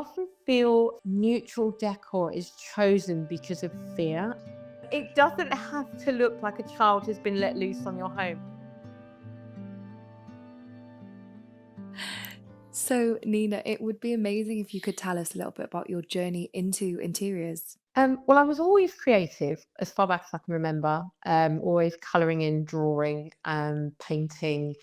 often feel neutral decor is chosen because of fear. It doesn't have to look like a child has been let loose on your home. So, Nina, it would be amazing if you could tell us a little bit about your journey into interiors. Well, I was always creative as far back as I can remember. Always colouring in, drawing, painting,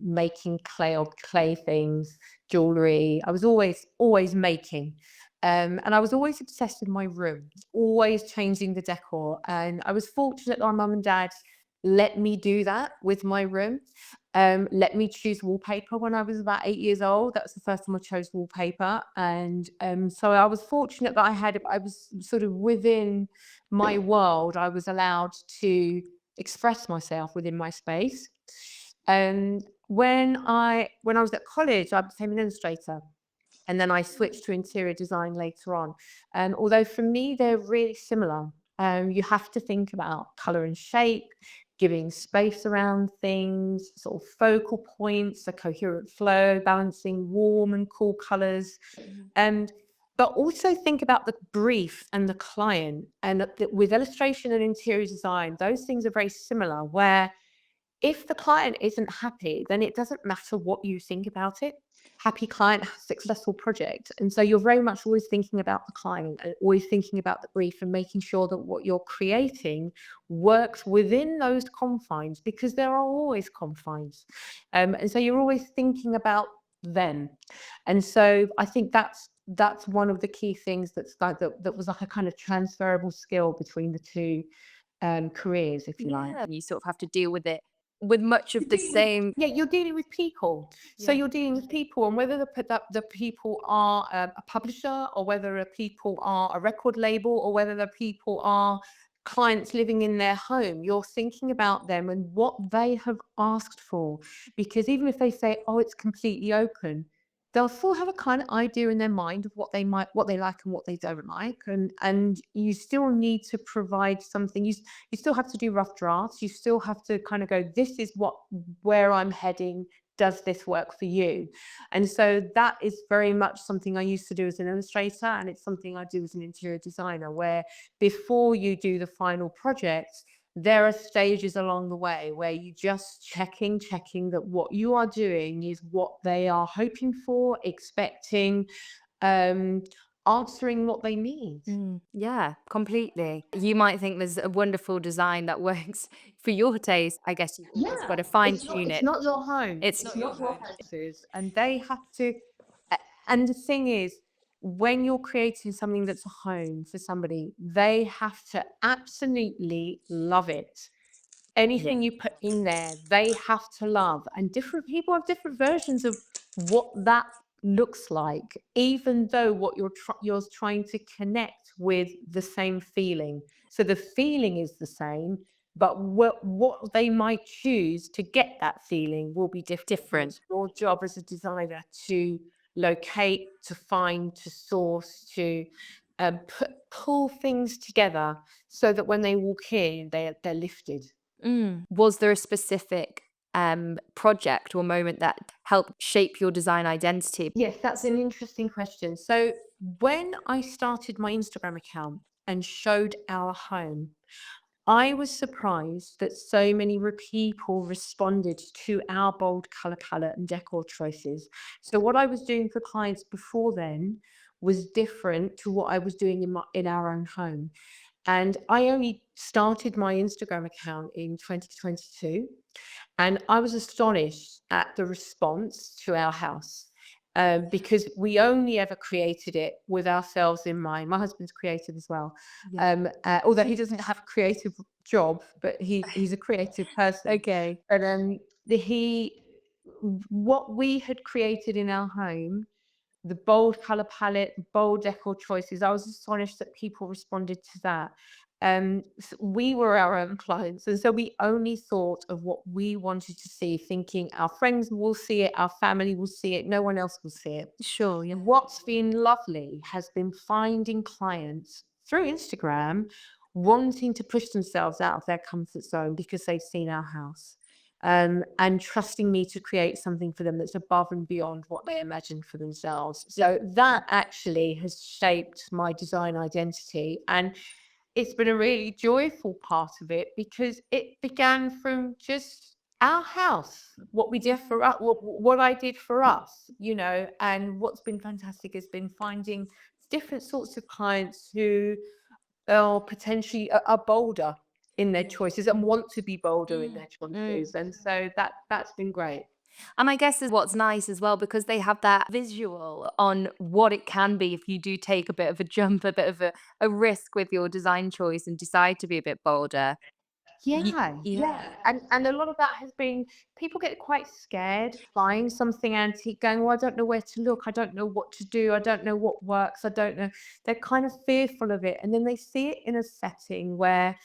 making clay things, jewellery. I was always making. And I was always obsessed with my room, always changing the decor. And I was fortunate that my mum and dad let me do that with my room. Let me choose wallpaper when I was about 8 years old. That was the first time I chose wallpaper. And so I was fortunate that I was sort of within my world. I was allowed to express myself within my space. And when I was at college, I became an illustrator. And then I switched to interior design later on. Although for me, they're really similar. You have to think about color and shape, giving space around things, sort of focal points, a coherent flow, balancing warm and cool colors. Mhm. And but also think about the brief and the client. And with illustration and interior design, those things are very similar, where if the client isn't happy, then it doesn't matter what you think about it. Happy client, successful project. And so you're very much always thinking about the client and always thinking about the brief and making sure that what you're creating works within those confines, because there are always confines. And so you're always thinking about them. And so I think that's one of the key things that was like a kind of transferable skill between the two careers, if you like. Yeah, you sort of have to deal with it with much of You're the dealing with same. Yeah, you're dealing with people. So Yeah. you're dealing with people, and whether the people are a publisher, or whether the people are a record label, or whether the people are clients living in their home, you're thinking about them and what they have asked for. Because even if they say, "Oh, it's completely open," they'll still have a kind of idea in their mind of what they like and what they don't like, and you still need to provide something. You still have to do rough drafts. You still have to kind of go, this is where I'm heading. Does this work for you? And so that is very much something I used to do as an illustrator, and it's something I do as an interior designer, where before you do the final project, there are stages along the way where you just checking that what you are doing is what they are hoping for, expecting, um, answering what they need. Yeah, completely. You might think there's a wonderful design that works for your taste. I guess you've always got Yeah, to fine it's not tune it's it. not your home. It's It's not your not your home. houses, and they have to. And the thing is, when you're creating something that's a home for somebody, they have to absolutely love it. Yeah. Anything you put in there, they have to love. And different people have different versions of what that looks like, even though what you're trying to connect with the same feeling. So the feeling is the same, but what they might choose to get that feeling will be different. Different. It's your job as a designer to locate, to find, to source, to pull things together so that when they walk in, they're lifted. Was there a specific project or moment that helped shape your design identity? Yes, that's an interesting question. So when I started my Instagram account and showed our home, I was surprised that so many people responded to our bold color palette and decor choices. So what I was doing for clients before then was different to what I was doing in our own home. And I only started my Instagram account in 2022. And I was astonished at the response to our house, because we only ever created it with ourselves in mind. My husband's creative as well, Yeah. although he doesn't have a creative job, but he's a creative person. Okay. And he, what we had created in our home, the bold color palette, bold decor choices, I was astonished that people responded to that. We were our own clients, and so we only thought of what we wanted to see, thinking our friends will see it, our family will see it, no one else will see it. Sure. Yeah. What's been lovely has been finding clients through Instagram wanting to push themselves out of their comfort zone because they've seen our house. and trusting me to create something for them that's above and beyond what they imagined for themselves. So that actually has shaped my design identity. And it's been a really joyful part of it because it began from just our house, what we did for us, what I did for us, and what's been fantastic has been finding different sorts of clients who are potentially are bolder in their choices and want to be bolder in their Mm. choices. And so that's been great. And I guess is what's nice as well because they have that visual on what it can be if you do take a bit of a jump, a bit of a risk with your design choice and decide to be a bit bolder. Yeah, Yeah. yeah. And a lot of that has been people get quite scared buying something antique, going, well, I don't know where to look. I don't know what to do. I don't know what works. I don't know. They're kind of fearful of it. And then they see it in a setting where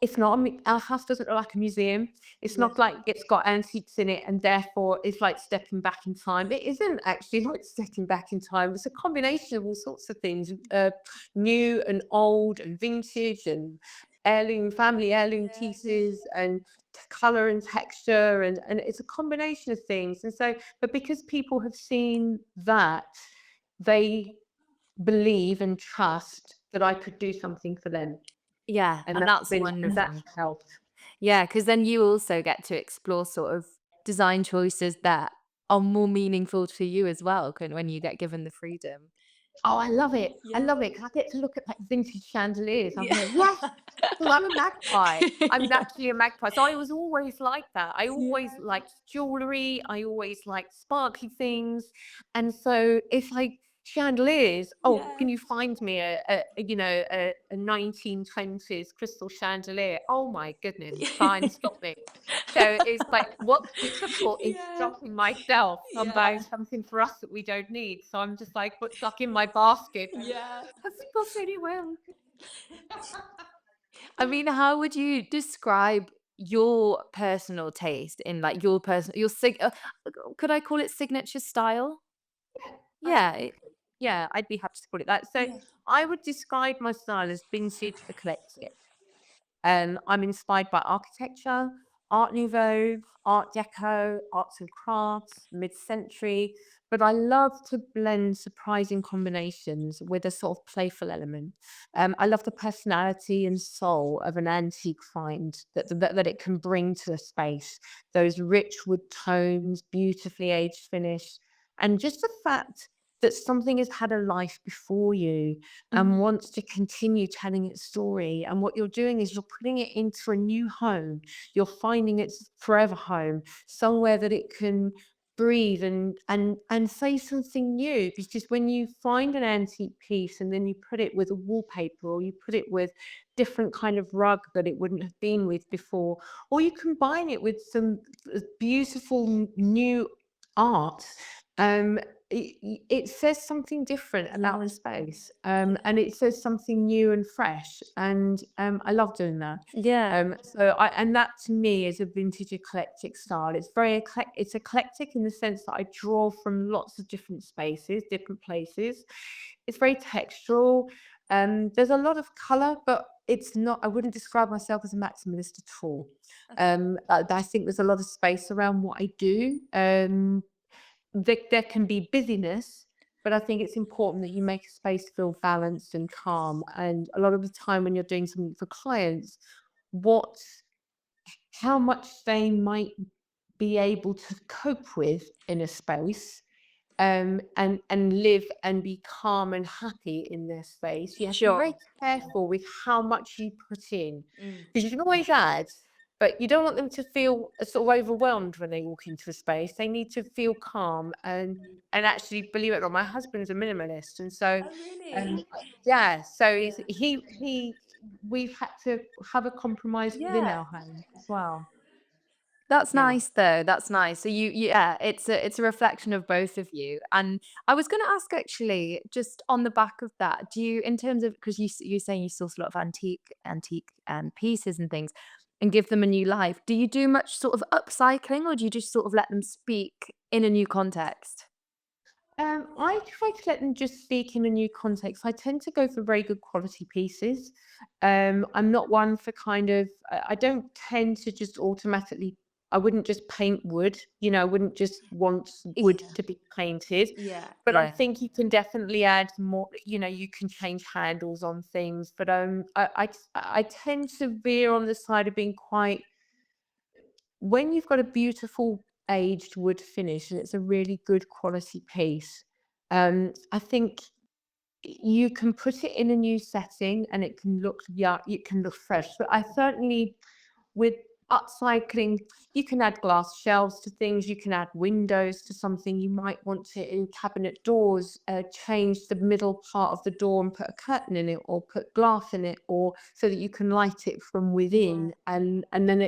it's not our house doesn't look like a museum. It's Yeah. not like it's got antiques in it and therefore it's like stepping back in time. It isn't actually like stepping back in time. It's a combination of all sorts of things, new and old and vintage and heirloom, family heirloom pieces and color and texture, and it's a combination of things. And so, but because people have seen that, they believe and trust that I could do something for them, Yeah, and and that's that's wonderful. helped. Yeah, because then you also get to explore sort of design choices that are more meaningful to you as well when you get given the freedom. Oh, I love it. I Yeah. love it 'cause I get to look at, like, vintage chandeliers. I'm Yeah. like, "Yes!" 'Cause I'm a magpie. I'm Yeah. naturally a magpie. So I was always like that. I always Yeah. liked jewelry. I always liked sparkly things. And so it's like chandeliers. Oh, Yeah. can you find me a 1920s crystal chandelier? Oh my goodness. Fine, stop me. So it's like, what's difficult is Yeah. stopping myself from buying Yeah. something for us that we don't need. So I'm just like, put stuck in my basket. Yeah. Has it got anywhere? I mean, how would you describe your personal taste in like your personal could I call it signature style? Yeah. Yeah, I'd be happy to call it that. So Yeah. I would describe my style as vintage eclectic. I'm inspired by architecture, Art Nouveau, Art Deco, arts and crafts, mid-century, but I love to blend surprising combinations with a sort of playful element. I love the personality and soul of an antique find that it can bring to the space. Those rich wood tones, beautifully aged finish, and just the fact that something has had a life before you and Mhm. wants to continue telling its story. And what you're doing is you're putting it into a new home. You're finding its forever home, somewhere that it can breathe and say something new. Because when you find an antique piece and then you put it with a wallpaper or you put it with different kind of rug that it wouldn't have been with before, or you combine it with some beautiful new art, um, it says something different about the space, and it says something new and fresh, and I love doing that. Yeah. And that to me is a vintage eclectic style. It's very it's eclectic in the sense that I draw from lots of different spaces, different places. It's very textural. There's a lot of color, but it's not. I wouldn't describe myself as a maximalist at all. I think there's a lot of space around what I do. There can be busyness, but I think it's important that you make a space feel balanced and calm. And a lot of the time when you're doing something for clients, what how much they might be able to cope with in a space, and live and be calm and happy in their space. You have to be very Sure. careful with how much you put in, Mm. because you can always add, but you don't want them to feel sort of overwhelmed when they walk into a space. They need to feel calm and actually, believe it or not, my husband's a minimalist, and so Oh, really? yeah, so Yeah. he we've had to have a compromise within Yeah. our home as well. That's Yeah. nice though. That's nice. So yeah, it's a reflection of both of you. And I was going to ask actually, just on the back of that, do you, in terms of, because you're saying you source a lot of antique pieces and things, and give them a new life. Do you do much sort of upcycling, or do you just sort of let them speak in a new context? I try to let them just speak in a new context. I tend to go for very good quality pieces. I'm not one for kind of, I don't tend to just automatically I wouldn't just paint wood, I wouldn't just want wood Yeah. to be painted. Yeah. But I Yeah. think you can definitely add more, you can change handles on things. But I tend to veer on the side of being quite, when you've got a beautiful aged wood finish and it's a really good quality piece, I think you can put it in a new setting and it can look, yeah, it can look fresh. But I certainly, with upcycling, you can add glass shelves to things, you can add windows to something. You might want to, in cabinet doors, change the middle part of the door and put a curtain in it, or put glass in it, or so that you can light it from Yeah. within, and then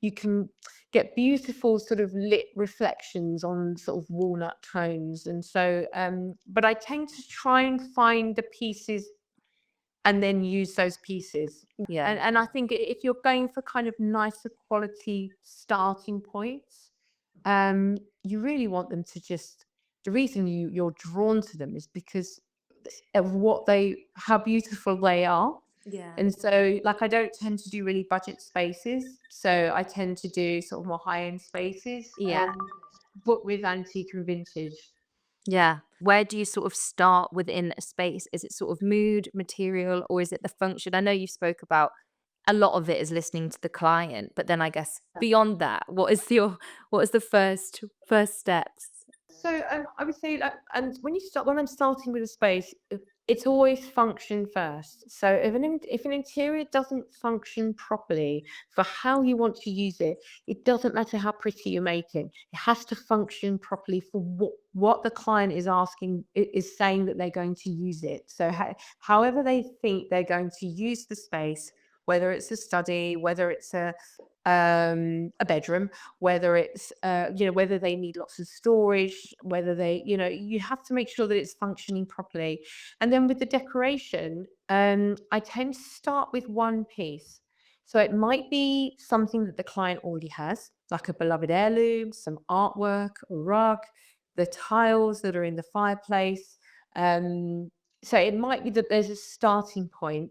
you can get beautiful sort of lit reflections on sort of walnut tones. And so but I tend to try and find the pieces and then use those pieces. Yeah. And I think if you're going for kind of nicer quality starting points, you really want them to just, the reason you're drawn to them is because of how beautiful they are. Yeah. And so, like, I don't tend to do really budget spaces, so I tend to do sort of more high-end spaces, Yeah. but with antique and vintage. Yeah. Where do you sort of start within a space? Is it sort of mood, material, or is it the function? I know you spoke about a lot of it is listening to the client, but then I guess beyond that, what is the first steps? So I would say, like, and when I'm starting with a space, it's always function first. So if an interior doesn't function properly for how you want to use it, it doesn't matter how pretty you make it. It has to function properly for what the client is asking, is saying that they're going to use it. So however they think they're going to use the space, whether it's a study, whether it's a bedroom, whether it's whether they need lots of storage, whether they, you have to make sure that it's functioning properly. And then with the decoration, I tend to start with one piece. So it might be something that the client already has, like a beloved heirloom, some artwork, a rug, the tiles that are in the fireplace. So it might be that there's a starting point.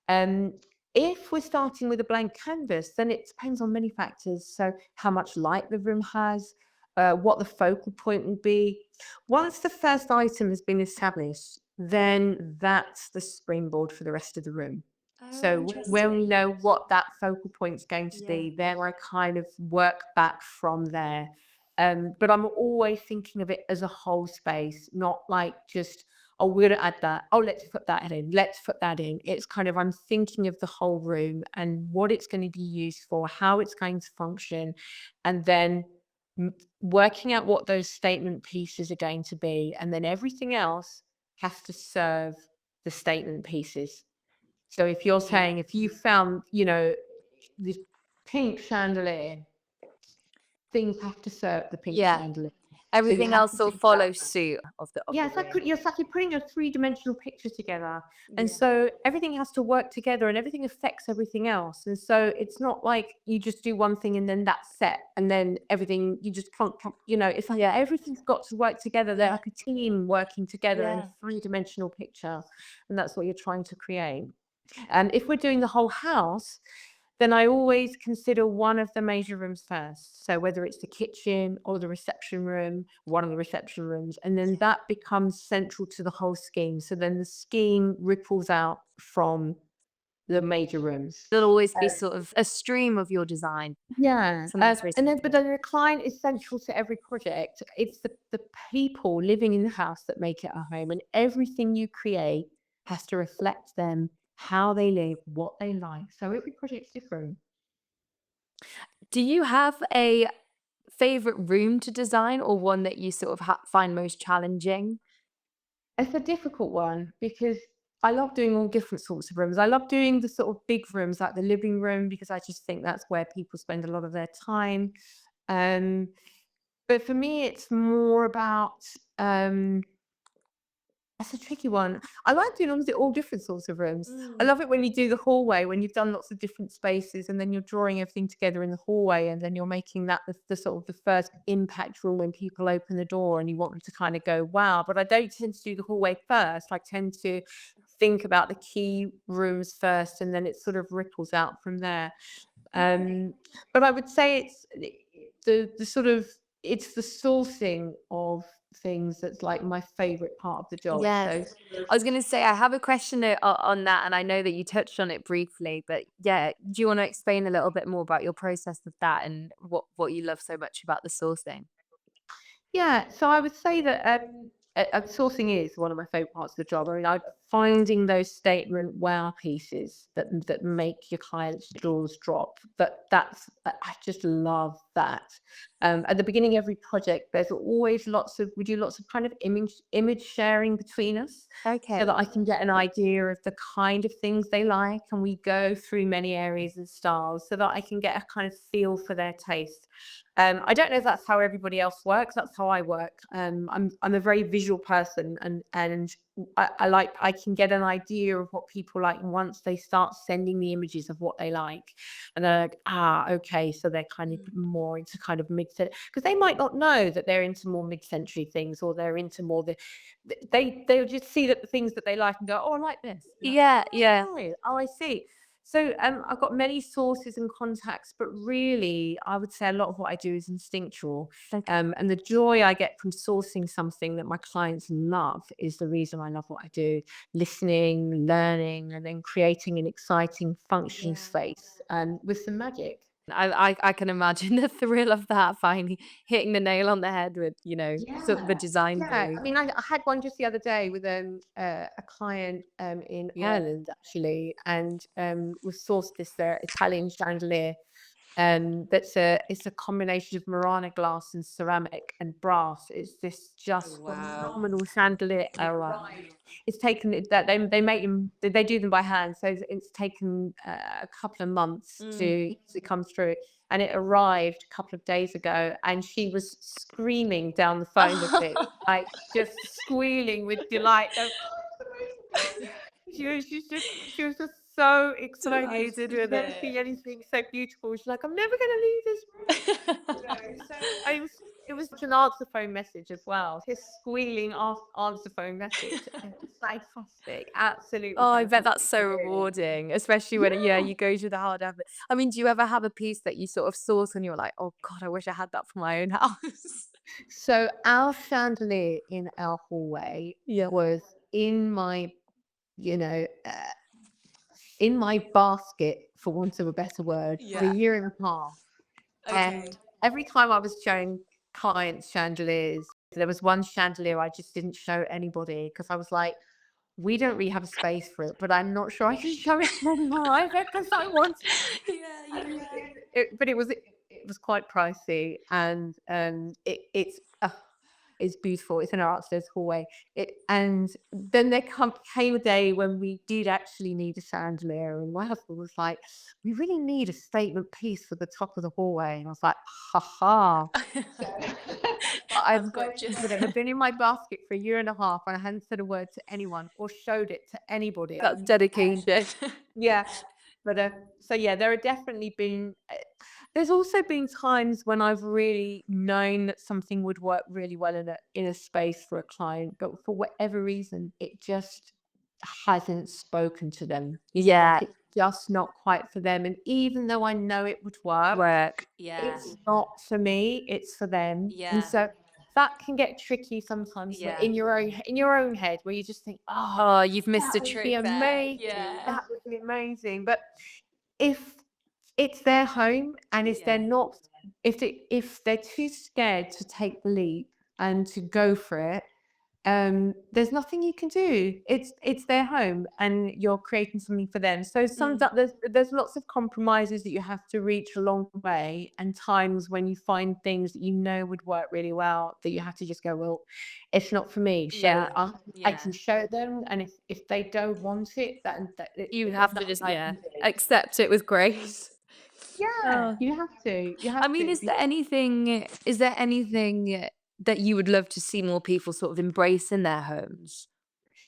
um, if we're starting with a blank canvas, then it depends on many factors. So, how much light the room has, what the focal point will be. Once the first item has been established, then that's the springboard for the rest of the room. Oh, So, when we interesting. know what that focal point's going to Yeah. be, then I kind of work back from there. But I'm always thinking of it as a whole space, not like just, oh, we're going to add that. Oh, let's put that in. Let's put that in. It's kind of, I'm thinking of the whole room and what it's going to be used for, how it's going to function, and then working out what those statement pieces are going to be. And then everything else has to serve the statement pieces. So if you're Yeah. saying, if you found, this pink chandelier, things have to serve the pink Yeah. chandelier. So you Everything have else to will think about follow that. suit of Yeah, the room. it's like you're putting a three-dimensional picture together. And Yeah. so everything has to work together and everything affects everything else. And so it's not like you just do one thing and then that's set. And then everything, you just can't, it's like Yeah. everything's got to work together. They're Yeah. like a team working together in a Yeah. three-dimensional picture. And that's what you're trying to create. And if we're doing the whole house, then I always consider one of the major rooms first. So whether it's the kitchen or the reception room, one of the reception rooms, and then Yeah. that becomes central to the whole scheme. So then the scheme ripples out from the major rooms. There'll always be sort of a stream of your design. Yeah, Something's and written then but through. then the client is central to every project. It's the people living in the house that make it a home, and everything you create has to reflect them, how they live, what they like. So every project's different. Do you have a favorite room to design or one that you sort of find most challenging? It's a difficult one because I love doing all different sorts of rooms. I love doing the sort of big rooms like the living room because I just think that's where people spend a lot of their time. Um, but for me, it's more about, that's a tricky one. I like doing all different sorts of rooms. I Mm. love it when you do the hallway, when you've done lots of different spaces, and then you're drawing everything together in the hallway, and then you're making that the sort of the first impact room when people open the door, and you want them to kind of go, wow. But I don't tend to do the hallway first. I tend to think about the key rooms first, and then it sort of ripples out from there. Um, but I would say it's the sort of it's the sourcing of things that's like my favorite part of the job. Yes. So I was gonna say I have a question on that, and I know that you touched on it briefly, but yeah, do you want to explain a little bit more about your process of that and what you love so much about the sourcing? yeah, so I would say that sourcing is one of my favorite parts of the job. I mean, finding those statement wow pieces that make your clients' jaws drop. I just love that. At the beginning of every project, there's always we do lots of kind of image sharing between us, so Okay. that I can get an idea of the kind of things they like, and we go through many areas and styles, so that I can get a kind of feel for their taste. I don't know if that's how everybody else works. That's how I work. I'm a very visual person, and I can get an idea of what people like once they start sending the images of what they like, and they're like, ah, okay, so they're kind of Mm. more into kind of because they might not know that they're into more mid-century things, or they're into more they'll just see that the things that they like and go, oh, I like this. And they're like, Yeah, yeah. oh, okay. Oh, I see. So I've got many sources and contacts, but really, I would say a lot of what I do is instinctual. Okay. And the joy I get from sourcing something that my clients love is the reason I love what I do. Listening, learning, and then creating an exciting, functional Yeah. space with some magic. I can imagine the thrill of that finally hitting the nail on the head with, sort of a Yeah. design Yeah, brief. I mean, I had one just the other day with a client in Yeah. Ireland actually, and we sourced this Italian chandelier. It's a combination of Murano glass and ceramic and brass. It's this Oh, just wow. phenomenal chandelier. It's taken that they make them they do them by hand, so it's taken a couple of months Mm. to come through, and it arrived a couple of days ago, and she was screaming down the phone with me, like just squealing with delight. She was just so excited. Delighted She's with never it. seen anything so beautiful. She's like, I'm never gonna leave this room. So it was such an answer phone message as well. His squealing answer phone message. And it's fantastic, absolutely Oh, I bet that's fantastic so to do. rewarding, especially when, yeah, Yeah. you go through the hard effort. I mean, do you ever have a piece that you sort of source and you're like, "Oh god, I wish I had that for my own house?" So our chandelier in our hallway Yeah. was in my, you know, in my basket, for want of a better word, for a Yeah. year and a half. And Okay. every time I was showing clients chandeliers, there was one chandelier I just didn't show anybody because I was like, we don't really have a space for it, but I'm not sure I can show it to anyone either because I want it. Yeah, you And love it. but it was quite pricey, and it's beautiful. It's in our upstairs hallway. And then came a day when we did actually need a chandelier, and my husband was like, "We really need a statement piece for the top of the hallway." And I was like, "Ha ha!" So, but I've I've got got you. but it had been in my basket for a year and a half, and I hadn't said a word to anyone or showed it to anybody. That's dedication. Yeah, but so yeah, there have definitely been. There's also been times when I've really known that something would work really well in a space for a client, but for whatever reason, it just hasn't spoken to them. Yeah, It's just not quite for them. And even though I know it would work, work. Yeah. it's not for me. It's for them. And Yeah. so that can get tricky sometimes Yeah. in your own head, where you just think, oh, Oh, you've missed that a would be trick there. amazing. Yeah. That would be amazing. But if it's their home, and if they're Yeah. not if they're too scared to take the leap and to go for it, there's nothing you can do. It's their home, and you're creating something for them. So Mm. sometimes there's lots of compromises that you have to reach along the way, and times when you find things that you know would work really well that you have to just go, well, it's not for me. So Yeah. I Yeah. can show them, and if they don't want it, You there's have to nothing just, I can yeah, do. accept it with grace. Yeah, Oh. you have to. You I have mean, to. is there anything that you would love to see more people sort of embrace in their homes?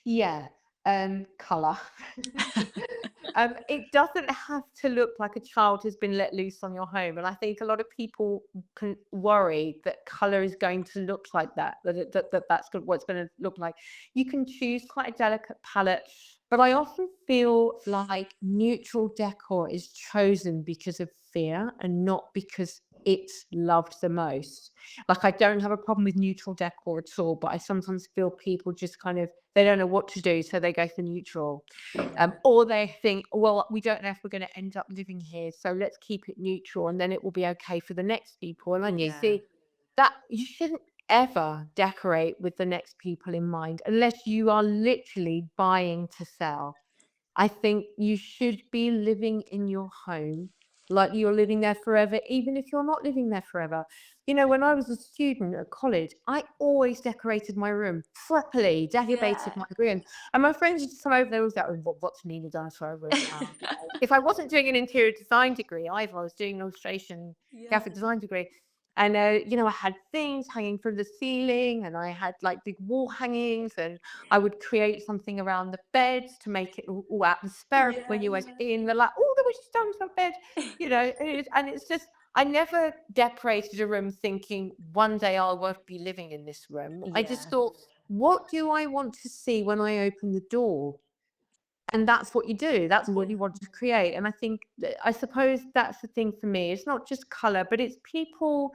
Yeah, colour. It doesn't have to look like a child has been let loose on your home, and I think a lot of people can worry that colour is going to look like that, that's what it's gonna look like. You can choose quite a delicate palette. But I often feel like neutral decor is chosen because of fear and not because it's loved the most. Like, I don't have a problem with neutral decor at all, but I sometimes feel people just kind of, they don't know what to do, so they go for neutral. Yeah. Or they think, well, we don't know if we're going to end up living here, so let's keep it neutral, and then it will be okay for the next people. And then you Yeah. see that you shouldn't ever decorate with the next people in mind unless you are literally buying to sell. I think you should be living in your home like you're living there forever, even if you're not living there forever. You know, when I was a student at college, I always decorated my room properly, decorated Yeah. my room. And my friends used to come over, they always like, what's Nina done for her room now? If I wasn't doing an interior design degree either, I was doing an illustration Yeah. graphic design degree. And, I had things hanging from the ceiling and I had like big wall hangings and I would create something around the beds to make it all atmospheric when Yeah, you went in. They're like, "Oh, there was stones on bed," and it's just I never decorated a room thinking one day I won't be living in this room. I just yeah. thought, what do I want to see when I open the door? And that's what you do. That's what Yeah. you want to create. And I think, I suppose that's the thing for me. It's not just color, but it's people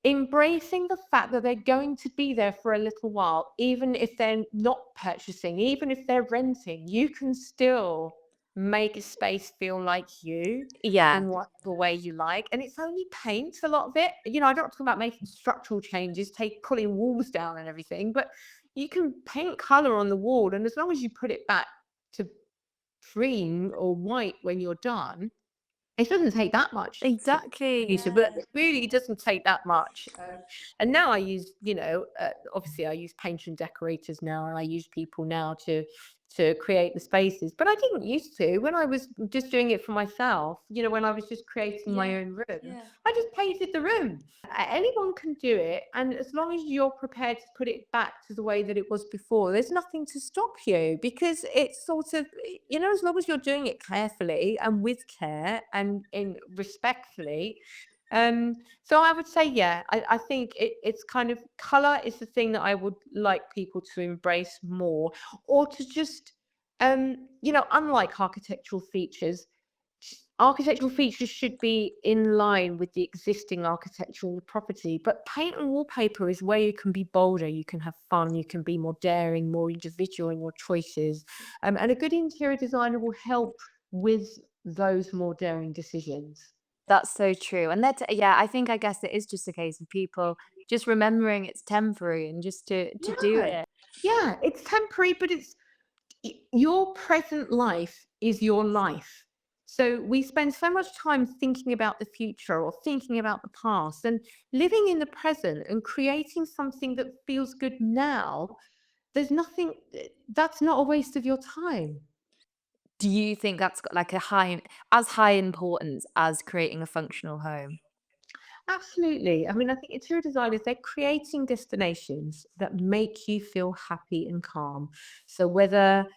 embracing the fact that they're going to be there for a little while, even if they're not purchasing, even if they're renting, you can still make a space feel like you Yeah. and what the way you like. And it's only paint, a lot of it. I'm not talking about making structural changes, take pulling walls down and everything, but you can paint color on the wall. And as long as you put it back to cream or white when you're done, it doesn't take that much to Exactly. use it, but Yeah. it really doesn't take that much. And now I use, obviously I use painters and decorators now, and I use people now to create the spaces. But I didn't used to when I was just doing it for myself. When I was just creating my Yeah. own room, Yeah. I just painted the room. Anyone can do it, and as long as you're prepared to put it back to the way that it was before, there's nothing to stop you because it's sort of, as long as you're doing it carefully and with care and in respectfully. So I would say, yeah, I think it's kind of color is the thing that I would like people to embrace more, or to just, unlike architectural features should be in line with the existing architectural property, but paint and wallpaper is where you can be bolder, you can have fun, you can be more daring, more individual in your choices. And a good interior designer will help with those more daring decisions. That's so true. And yeah, I guess it is just a case of people just remembering it's temporary and just to do Yeah. it. Yeah, it's temporary, but your present life is your life. So we spend so much time thinking about the future or thinking about the past, and living in the present and creating something that feels good now. There's nothing, that's not a waste of your time. Do you think that's got like as high importance as creating a functional home? Absolutely. I mean, I think interior designers, they're creating destinations that make you feel happy and calm. So whether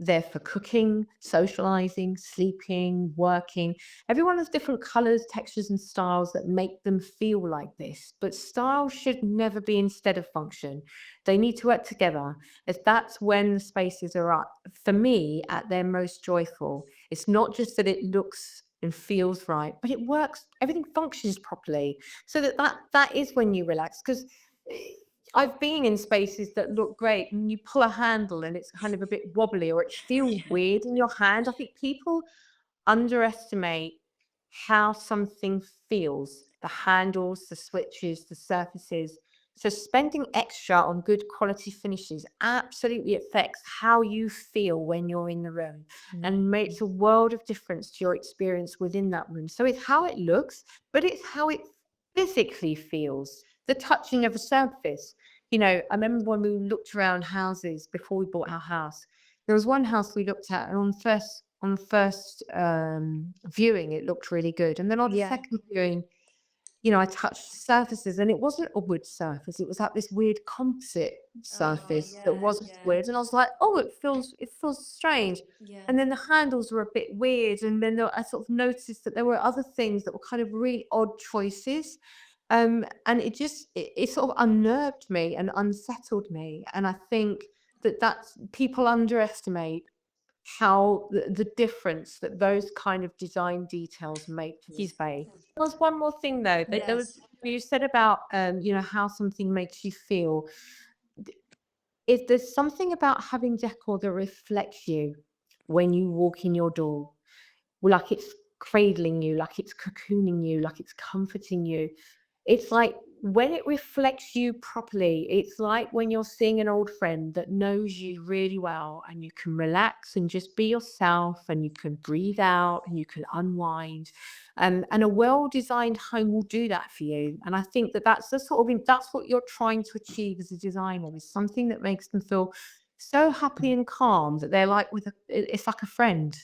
they're for cooking, socializing, sleeping, working, everyone has different colors, textures, and styles that make them feel like this. But style should never be instead of function. They need to work together, as that's when the spaces are for me, at their most joyful. It's not just that it looks and feels right, but it works, everything functions properly. So that is when you relax. Because I've been in spaces that look great and you pull a handle and it's kind of a bit wobbly or it feels weird in your hand. I think people underestimate how something feels, the handles, the switches, the surfaces. So spending extra on good quality finishes absolutely affects how you feel when you're in the room and makes a world of difference to your experience within that room. So it's how it looks, but it's how it physically feels, the touching of a surface. I remember when we looked around houses before we bought our house, there was one house we looked at, and on the first viewing, it looked really good. And then on the Yeah. second viewing, I touched surfaces and it wasn't a wood surface. It was like this weird composite Oh, surface that yeah, wasn't yeah, wood. And I was like, oh, it feels strange. yeah. And then the handles were a bit weird. And then I sort of noticed that there were other things that were kind of really odd choices. And it sort of unnerved me and unsettled me. And I think that's people underestimate how the difference that those kind of design details make to the His space. There was one more thing though, that there was Yes. you said about how something makes you feel. If there's something about having decor that reflects you when you walk in your door, like it's cradling you, like it's cocooning you, like it's comforting you. It's like when it reflects you properly, it's like when you're seeing an old friend that knows you really well and you can relax and just be yourself and you can breathe out and you can unwind. And a well-designed home will do that for you. And I think that that's the sort of that's what you're trying to achieve as a designer is something that makes them feel so happy and calm that they're like it's like a friend.